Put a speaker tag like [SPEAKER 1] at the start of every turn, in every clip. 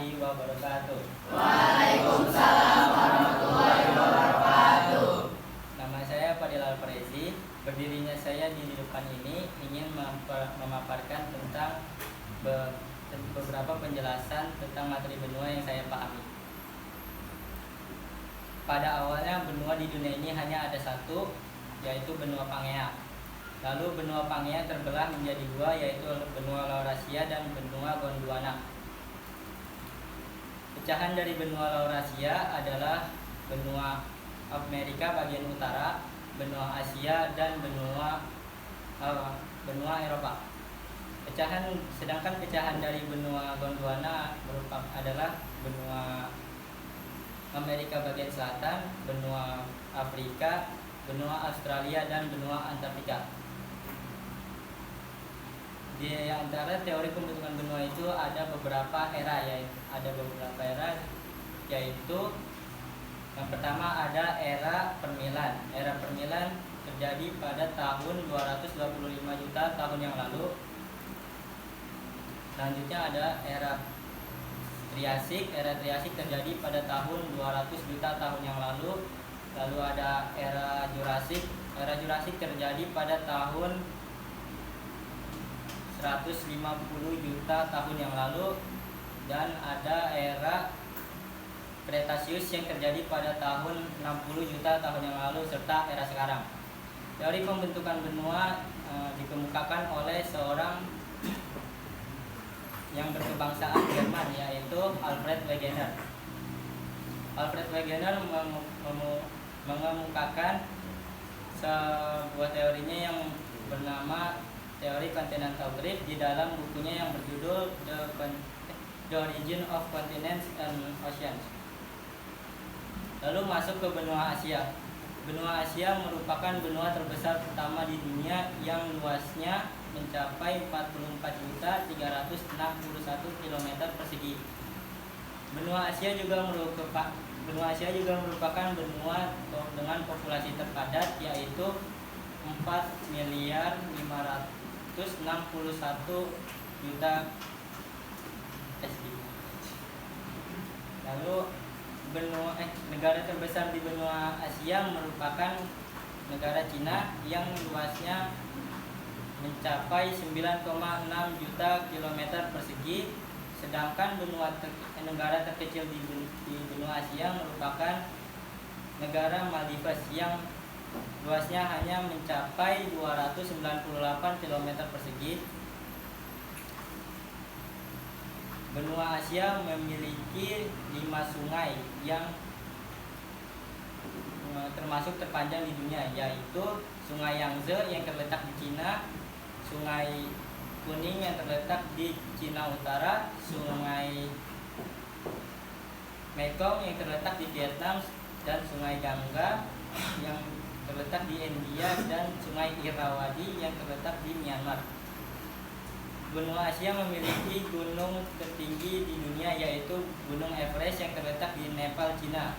[SPEAKER 1] warahmatullahi wabarakatuh.
[SPEAKER 2] Waalaikumsalam warahmatullahi wabarakatuh.
[SPEAKER 1] Nama saya Fadil Alfarezi. Berdirinya saya di depan ini ingin memaparkan tentang beberapa penjelasan tentang materi benua yang saya pahami. Pada awalnya benua di dunia ini hanya ada satu, yaitu benua Pangea. Lalu benua Pangea terbelah menjadi dua, yaitu benua Laurasia dan benua Gondwana. Pecahan dari benua Laurasia adalah benua Amerika bagian utara, benua Asia, dan benua Eropa. Sedangkan pecahan dari benua Gondwana adalah benua Amerika bagian selatan, benua Afrika, benua Australia, dan benua Antartika. Di antara teori pembentukan benua itu ada beberapa era, yaitu yang pertama ada era Permilan. Era Permilan terjadi pada tahun 225 juta tahun yang lalu. Selanjutnya ada era Triasik. Era Triasik terjadi pada tahun 200 juta tahun yang lalu. Lalu ada era Jurassik. Era Jurassik terjadi pada tahun 150 juta tahun yang lalu. Dan ada era Kretasius yang terjadi pada tahun 60 juta tahun yang lalu, serta era sekarang. Teori pembentukan benua dikemukakan oleh seorang yang berkebangsaan Jerman, yaitu Alfred Wegener. Alfred Wegener mengemukakan sebuah teorinya yang bernama teori Continental Drift di dalam bukunya yang berjudul The Origin of Continents and Oceans. Lalu masuk ke benua Asia. Benua Asia merupakan benua terbesar pertama di dunia yang luasnya mencapai 44.361 km persegi. Benua Asia juga merupakan benua dengan populasi terpadat, yaitu 4.561.000.000 persegi. Lalu negara terbesar di benua Asia merupakan negara Cina yang luasnya mencapai 9,6 juta kilometer persegi. Sedangkan negara terkecil di benua Asia merupakan negara Maldives yang luasnya hanya mencapai 298 km persegi. Benua Asia memiliki 5 sungai yang termasuk terpanjang di dunia, yaitu Sungai Yangtze yang terletak di Cina, Sungai Kuning yang terletak di Cina Utara, Sungai Mekong yang terletak di Vietnam, dan Sungai Gangga yang terletak di India, dan Sungai Irrawaddy yang terletak di Myanmar. Benua Asia memiliki gunung tertinggi di dunia, yaitu Gunung Everest yang terletak di Nepal, Cina,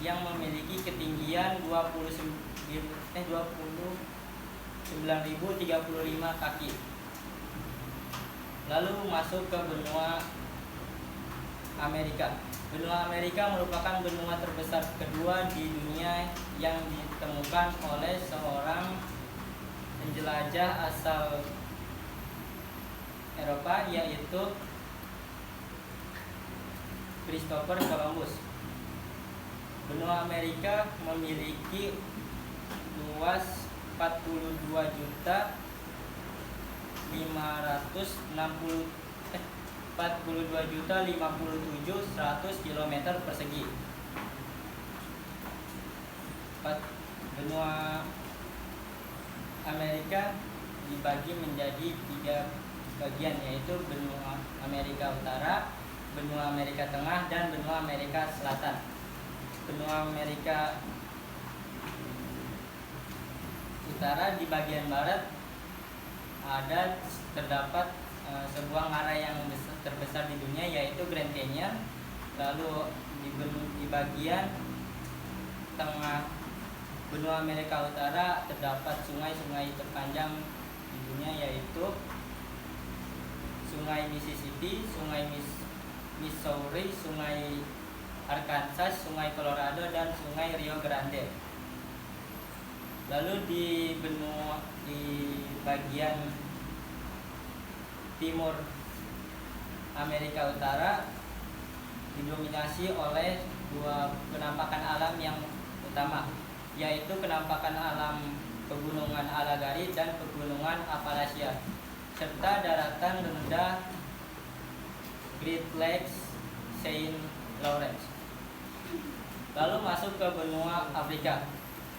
[SPEAKER 1] yang memiliki ketinggian 29.035 kaki. Lalu masuk ke benua Amerika. Benua Amerika merupakan benua terbesar kedua di dunia yang ditemukan oleh seorang penjelajah asal Eropa, yaitu Christopher Columbus. Benua Amerika memiliki luas 42.057.100 km persegi. Benua Amerika dibagi menjadi 3 bagian, yaitu benua Amerika Utara, benua Amerika Tengah, dan benua Amerika Selatan. Benua Amerika Utara di bagian barat terdapat sebuah ngarai yang terbesar di dunia, yaitu Grand Canyon. Lalu di bagian tengah benua Amerika Utara terdapat sungai-sungai terpanjang di dunia, yaitu Sungai Mississippi, Sungai Missouri, Sungai Arkansas, Sungai Colorado, dan Sungai Rio Grande. Lalu di bagian timur Amerika Utara didominasi oleh dua penampakan alam yang utama, yaitu penampakan alam pegunungan Allegheny dan pegunungan Appalachia, serta daratan rendah Great Lakes Saint Lawrence. Lalu masuk ke benua Afrika.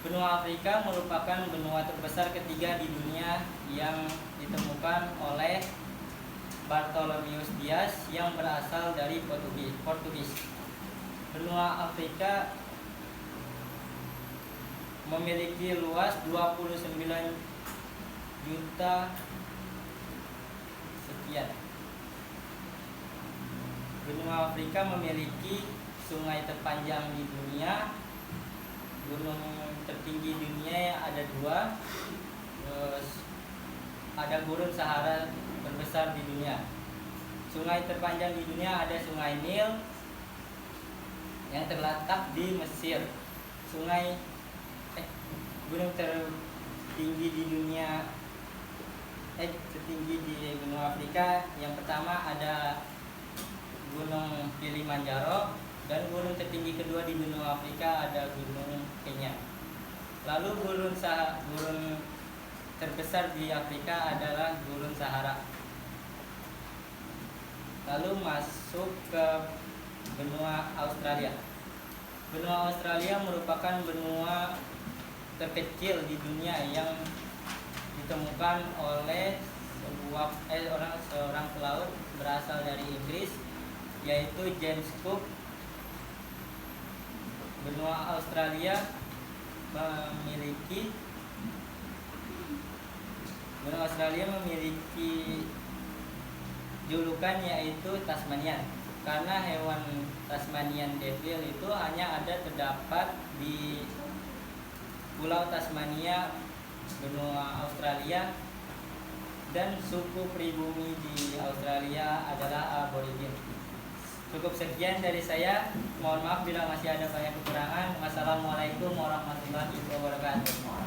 [SPEAKER 1] Benua Afrika merupakan benua terbesar ketiga di dunia yang ditemukan oleh Bartholomeus Dias yang berasal dari Portugis. Benua Afrika memiliki luas 29 juta sekian. Benua Afrika memiliki sungai terpanjang di dunia, gunung tertinggi dunia ada 2, terus ada gurun Sahara terbesar di dunia. Sungai terpanjang di dunia ada Sungai Nil yang terletak di Mesir. Gunung tertinggi di dunia tertinggi di benua Afrika yang pertama ada Gunung Kilimanjaro, dan gunung tertinggi kedua di benua Afrika ada Gunung Kenya. Lalu gurun terbesar di Afrika adalah Gurun Sahara. Lalu masuk ke benua Australia. Benua Australia merupakan benua terkecil di dunia yang ditemukan oleh seorang pelaut berasal dari Inggris, yaitu James Cook. Benua Australia memiliki julukan yaitu Tasmanian, karena hewan Tasmanian devil itu hanya terdapat di Pulau Tasmania, benua Australia, dan suku pribumi di Australia adalah Aborigin. Cukup sekian dari saya. Mohon maaf bila masih ada banyak kekurangan. Wassalamualaikum warahmatullahi wabarakatuh.